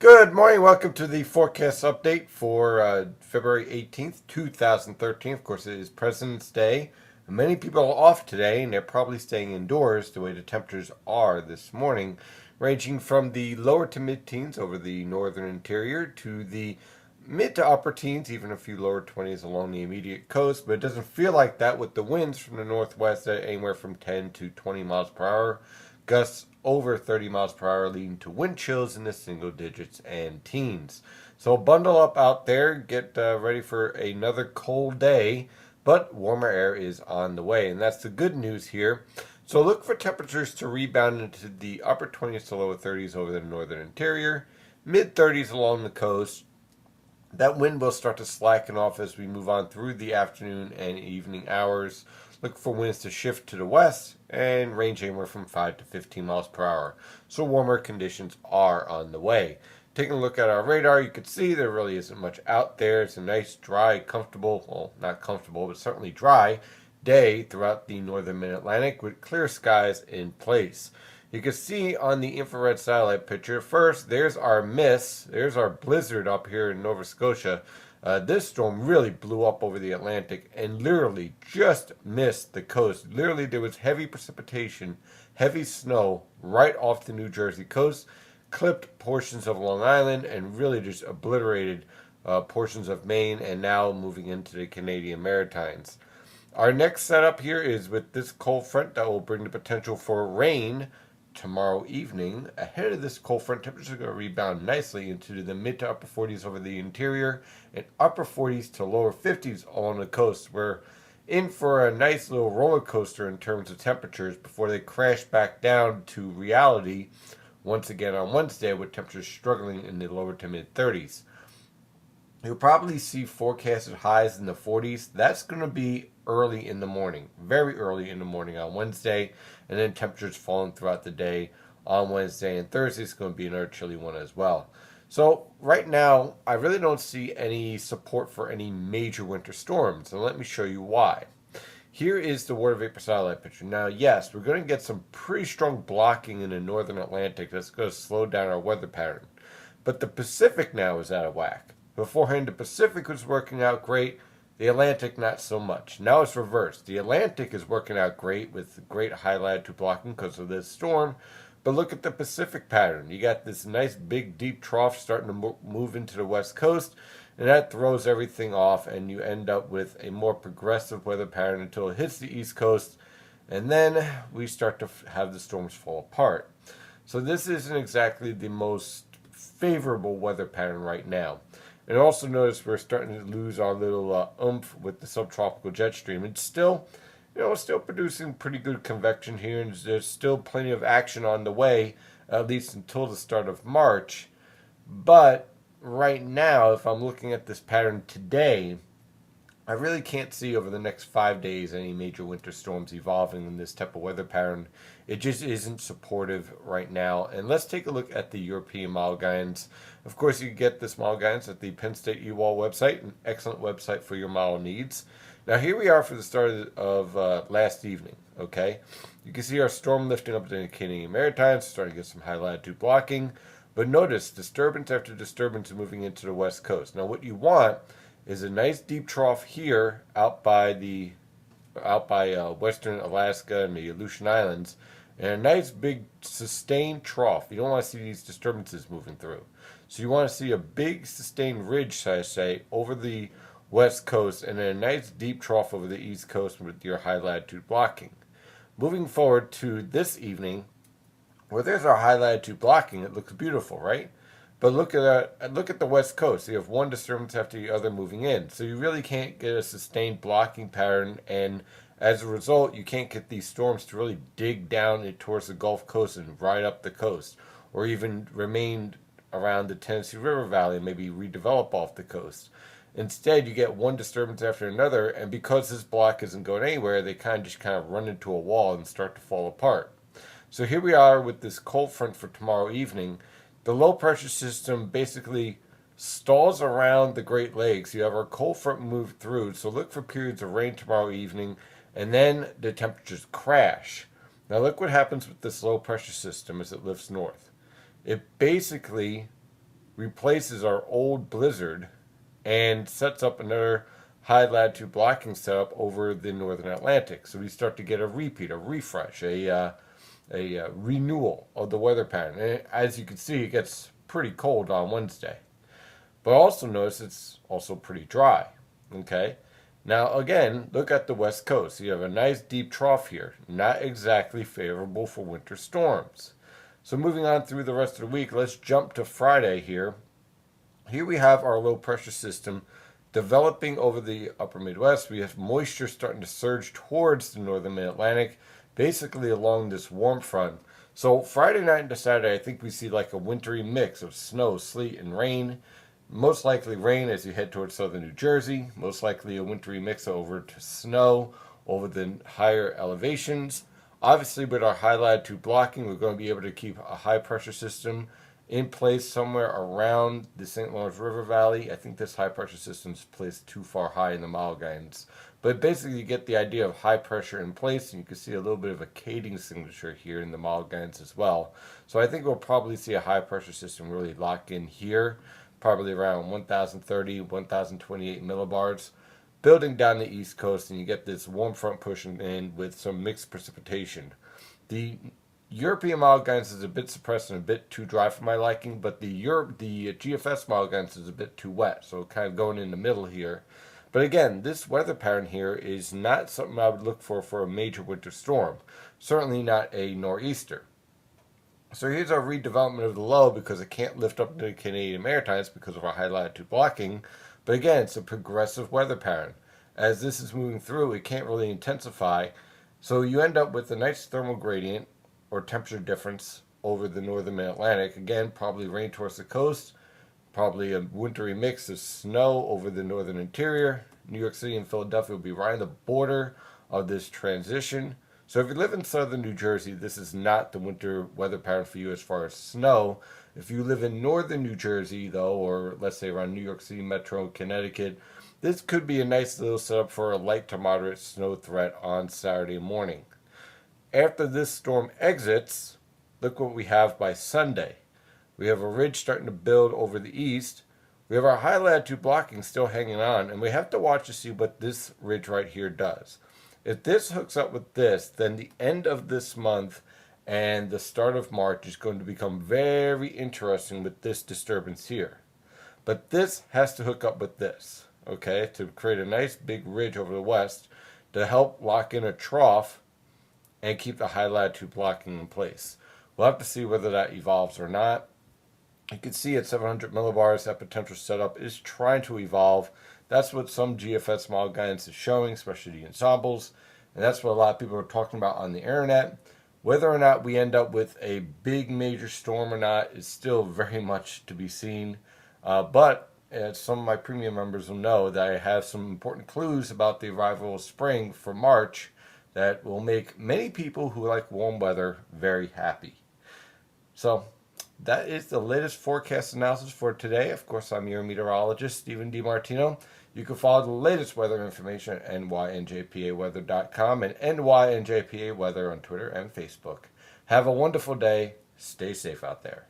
Good morning. Welcome to the forecast update for February 18th, 2013. Of course, it is President's Day. Many people are off today, and they're probably staying indoors the way the temperatures are this morning, ranging from the lower to mid teens over the northern interior to the mid to upper teens, even a few lower 20s along the immediate coast. But it doesn't feel like that with the winds from the northwest at anywhere from 10 to 20 miles per hour. Gusts over 30 miles per hour, leading to wind chills in the single digits and teens. So bundle up out there, get ready for another cold day, but warmer air is on the way, and that's the good news here. So look for temperatures to rebound into the upper 20s to lower 30s over the northern interior, mid 30s along the coast. That wind will start to slacken off as we move on through the afternoon and evening hours. Look for winds to shift to the west and range anywhere from 5 to 15 miles per hour. So warmer conditions are on the way. Taking a look at our radar, you can see there really isn't much out there. It's a nice, dry, comfortable, well, not comfortable, but certainly dry day throughout the northern mid-Atlantic with clear skies in place. You can see on the infrared satellite picture, first, there's our miss. There's our blizzard up here in Nova Scotia. This storm really blew up over the Atlantic and literally just missed the coast. Literally, there was heavy precipitation, heavy snow right off the New Jersey coast, clipped portions of Long Island, and really just obliterated portions of Maine, and now moving into the Canadian Maritimes. Our next setup here is with this cold front that will bring the potential for rain tomorrow evening. Ahead of this cold front, temperatures are going to rebound nicely into the mid to upper 40s over the interior and upper 40s to lower 50s along the coast. We're in for a nice little roller coaster in terms of temperatures before they crash back down to reality once again on Wednesday, with temperatures struggling in the lower to mid 30s. You'll probably see forecasted highs in the 40s. That's going to be early in the morning, very early in the morning on Wednesday, and then temperatures falling throughout the day on Wednesday and Thursday. It's going to be another chilly one as well. So right now, I really don't see any support for any major winter storms, and let me show you why. Here is the water vapor satellite picture. Now, yes, we're going to get some pretty strong blocking in the northern Atlantic. That's going to slow down our weather pattern. But the Pacific now is out of whack. Beforehand, the Pacific was working out great. The Atlantic, not so much. Now it's reversed. The Atlantic is working out great with great high latitude blocking because of this storm. But look at the Pacific pattern. You got this nice big deep trough starting to move into the west coast, and that throws everything off, and you end up with a more progressive weather pattern until it hits the east coast, and then we start to have the storms fall apart. So this isn't exactly the most favorable weather pattern right now. And also notice we're starting to lose our little oomph with the subtropical jet stream. It's still, still producing pretty good convection here, and there's still plenty of action on the way, at least until the start of March. But right now, if I'm looking at this pattern today, I really can't see over the next 5 days any major winter storms evolving in this type of weather pattern. It just isn't supportive right now. And let's take a look at the European model guidance. Of course, you can get this model guidance at the Penn State EWOL website, an excellent website for your model needs. Now, here we are for the start of last evening, okay? You can see our storm lifting up to the Canadian Maritimes, starting to get some high latitude blocking. But notice, disturbance after disturbance is moving into the west coast. Now, what you want is a nice deep trough here out by western Alaska and the Aleutian Islands, and a nice big sustained trough. You don't want to see these disturbances moving through. So you want to see a big sustained ridge, so I say, over the west coast, and then a nice deep trough over the east coast with your high latitude blocking. Moving forward to this evening, where there's our high latitude blocking, it looks beautiful, right? But look at the west coast. You have one disturbance after the other moving in. So you really can't get a sustained blocking pattern, and as a result, you can't get these storms to really dig down towards the Gulf Coast and ride up the coast, or even remain around the Tennessee River Valley and maybe redevelop off the coast. Instead, you get one disturbance after another, and because this block isn't going anywhere, they kind of run into a wall and start to fall apart. So here we are with this cold front for tomorrow evening. The low pressure system basically stalls around the Great Lakes. You have our cold front move through, so look for periods of rain tomorrow evening, and then the temperatures crash. Now look what happens with this low pressure system as it lifts north. It basically replaces our old blizzard and sets up another high latitude blocking setup over the northern Atlantic. So we start to get a repeat, a refresh, a renewal of the weather pattern. And as you can see, it gets pretty cold on Wednesday. But also notice it's also pretty dry. Okay. Now again, look at the west coast. You have a nice deep trough here, not exactly favorable for winter storms. So moving on through the rest of the week, let's jump to Friday here. Here we have our low pressure system developing over the upper Midwest. We have moisture starting to surge towards the northern Mid-Atlantic, basically along this warm front. So Friday night into Saturday, I think we see like a wintry mix of snow, sleet, and rain. Most likely rain as you head towards southern New Jersey. Most likely a wintry mix over to snow over the higher elevations. Obviously, with our high latitude blocking, we're going to be able to keep a high pressure system in place somewhere around the St. Lawrence River Valley. I think this high pressure system is placed too far high in the Malgines. But basically, you get the idea of high pressure in place, and you can see a little bit of a Kading signature here in the Malgines as well. So I think we'll probably see a high pressure system really lock in here, probably around 1,030, 1,028 millibars, building down the east coast, and you get this warm front pushing in with some mixed precipitation. The European Malgines is a bit suppressed and a bit too dry for my liking, but the GFS Malgines is a bit too wet, so kind of going in the middle here. But again, this weather pattern here is not something I would look for a major winter storm. Certainly not a nor'easter. So here's our redevelopment of the low because it can't lift up into the Canadian Maritimes because of our high latitude blocking. But again, it's a progressive weather pattern. As this is moving through, it can't really intensify. So you end up with a nice thermal gradient or temperature difference over the northern Mid-Atlantic. Again, probably rain towards the coast, probably a wintry mix of snow over the northern interior. New York City and Philadelphia will be right on the border of this transition. So if you live in southern New Jersey, this is not the winter weather pattern for you as far as snow. If you live in northern New Jersey, though, or let's say around New York City, Metro, Connecticut, this could be a nice little setup for a light to moderate snow threat on Saturday morning. After this storm exits, look what we have by Sunday. We have a ridge starting to build over the east. We have our high latitude blocking still hanging on, and we have to watch to see what this ridge right here does. If this hooks up with this, then the end of this month and the start of March is going to become very interesting with this disturbance here. But this has to hook up with this, okay, to create a nice big ridge over the west to help lock in a trough and keep the high latitude blocking in place. We'll have to see whether that evolves or not. You can see at 700 millibars that potential setup is trying to evolve. That's what some GFS Malgines is showing, especially the ensembles. And that's what a lot of people are talking about on the internet. Whether or not we end up with a big major storm or not is still very much to be seen. But as some of my premium members will know that I have some important clues about the arrival of spring for March that will make many people who like warm weather very happy. So that is the latest forecast analysis for today. Of course, I'm your meteorologist, Stephen DiMartino. You can follow the latest weather information at nynjpaweather.com and nynjpaweather on Twitter and Facebook. Have a wonderful day. Stay safe out there.